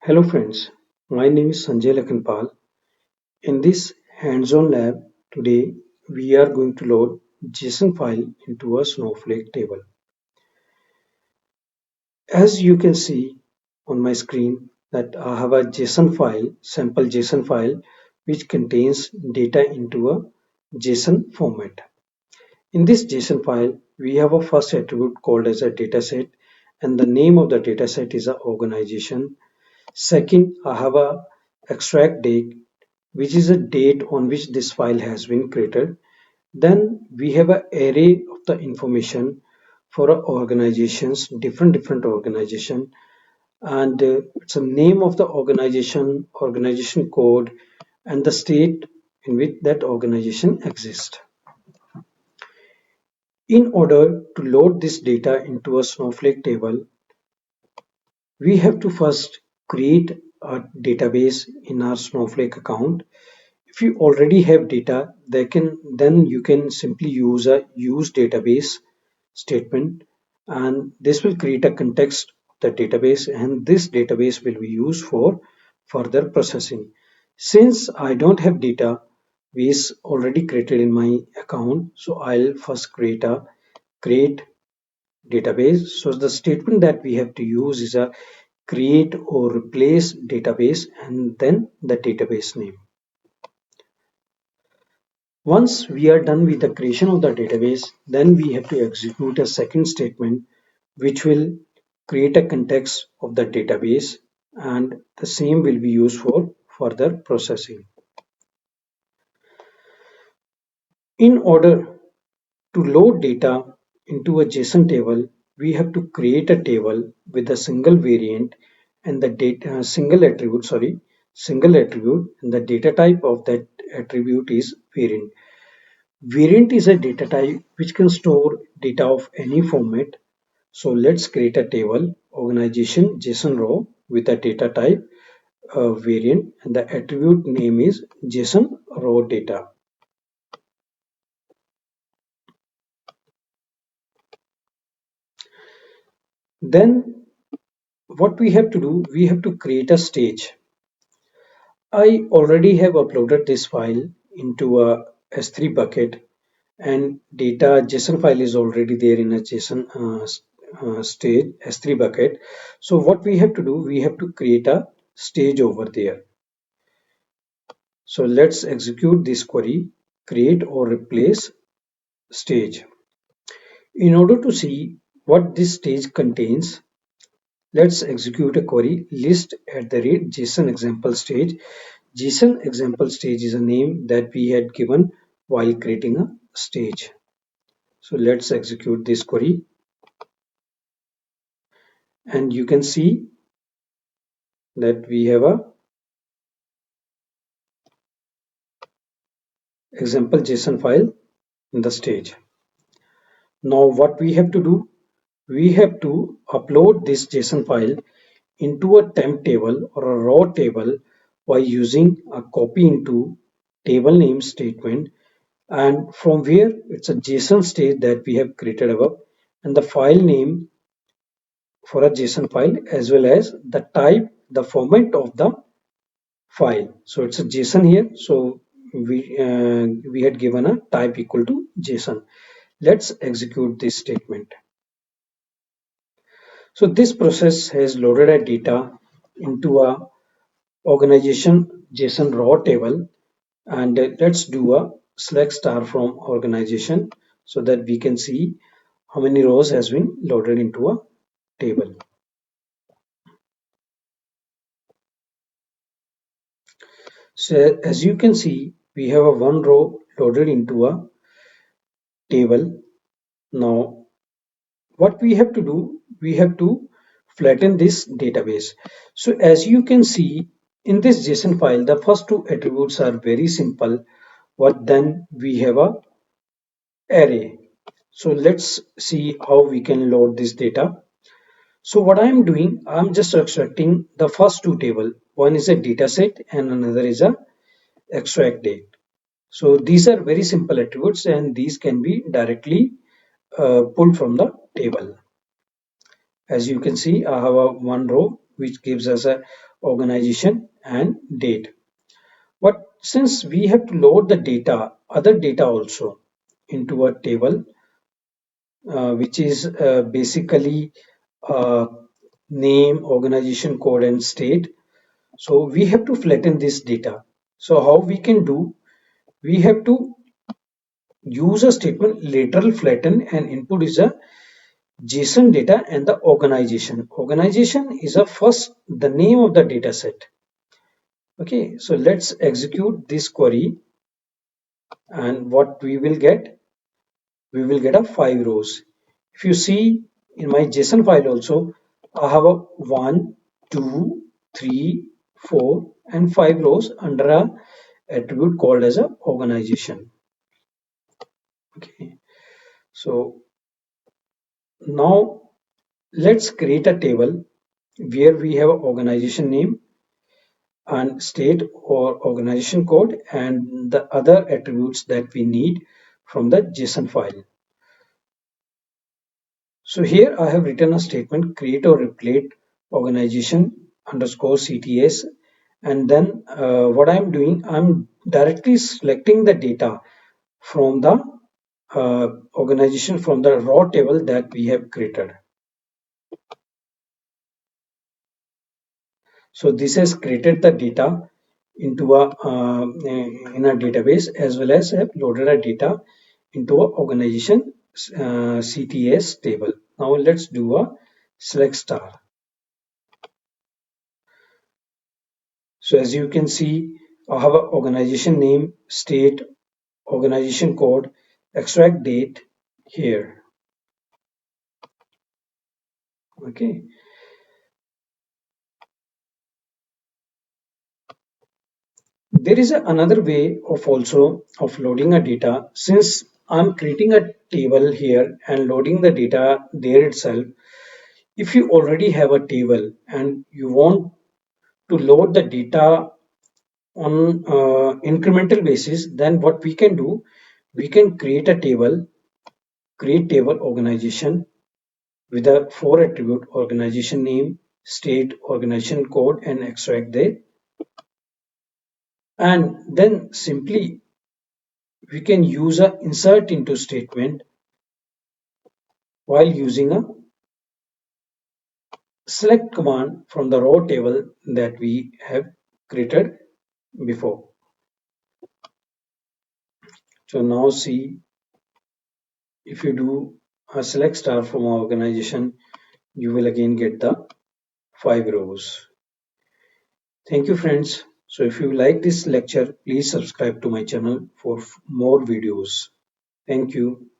Hello friends, my name is Sanjay Lakhanpal. In this hands-on lab today we are going to load JSON file into a Snowflake table. As you can see on my screen that I have a JSON file, sample JSON file which contains data into a JSON format. In this JSON file we have a first attribute called as a dataset and the name of the dataset is a organization. Second, I have a extract date which is a date on which this file has been created. Then we have an array of the information for organizations, different organization, and it's a name of the organization, organization code, and the state in which that organization exists. In order to load this data into a Snowflake table, we have to first create a database in our Snowflake account. If you already have data, then you can simply use a use database statement, and this will create a context of the database, and this database will be used for further processing. Since I don't have database already created in my account, so I'll first create a create database. So the statement that we have to use is a create or replace database and then the database name. Once we are done with the creation of the database, then we have to execute a second statement which will create a context of the database, and the same will be used for further processing. In order to load data into a JSON table, we have to create a table with a single variant and the data single attribute, and the data type of that attribute is variant. Variant is a data type which can store data of any format. So let's create a table organization JSON row with a data type variant, and the attribute name is JSON row data. Then what we have to do, we have to create a stage. I already have uploaded this file into a S3 bucket, and data JSON file is already there in a JSON stage S3 bucket. So what we have to do, we have to create a stage over there. So let's execute this query, create or replace stage. In order to see what this stage contains, let's execute a query list at the rate JSON example stage. JSON example stage is a name that we had given while creating a stage. So let's execute this query, and you can see that we have a example JSON file in the stage. Now what we have to do, we have to upload this JSON file into a temp table or a raw table by using a copy into table name statement, and from where it's a JSON stage that we have created above, and the file name for a JSON file as well as the type, the format of the file. So it's a JSON here. So we had given a type equal to JSON. Let's execute this statement. So this process has loaded a data into a organization JSON raw table, and let's do a select star from organization so that we can see how many rows has been loaded into a table. So as you can see, we have a one row loaded into a table. Now what we have to do, we have to flatten this database. So as you can see in this JSON file, the first two attributes are very simple, but then we have a array. So let's see how we can load this data. So what I'm doing, I'm just extracting the first two table. One is a data set and another is a extract date. So these are very simple attributes and these can be directly pulled from the table. As you can see, I have a one row which gives us a organization and date. But since we have to load the data, other data also into a table, which is basically uh, name, organization code, and state. So we have to flatten this data. So how we can do? We have to use a statement lateral flatten and input is a JSON data and the organization. Organization is a first the name of the data set. Okay, so let's execute this query and what we will get? We will get a 5 rows. If you see in my JSON file also, I have a 1, 2, 3, 4 and 5 rows under a attribute called as a organization. Okay, so now let's create a table where we have organization name and state or organization code and the other attributes that we need from the JSON file. So here I have written a statement create or replace organization underscore CTS, and then what I'm doing, I'm directly selecting the data from the organization from the raw table that we have created. So this has created the data into a in a database as well as have loaded a data into a organization CTS table. Now let's do a select star. So as you can see, I have an organization name, state, organization code, extract date here. Okay. There is another way of also of loading a data. Since I'm creating a table here and loading the data there itself, if you already have a table and you want to load the data on incremental basis, then what we can do, we can create a table, create table organization with a 4 attribute organization name, state, organization code, and extract date. And then simply we can use a insert into statement while using a select command from the raw table that we have created before. So now see, if you do a select star from our organization, you will again get the 5 rows. Thank you friends. So if you like this lecture, please subscribe to my channel for more videos. Thank you.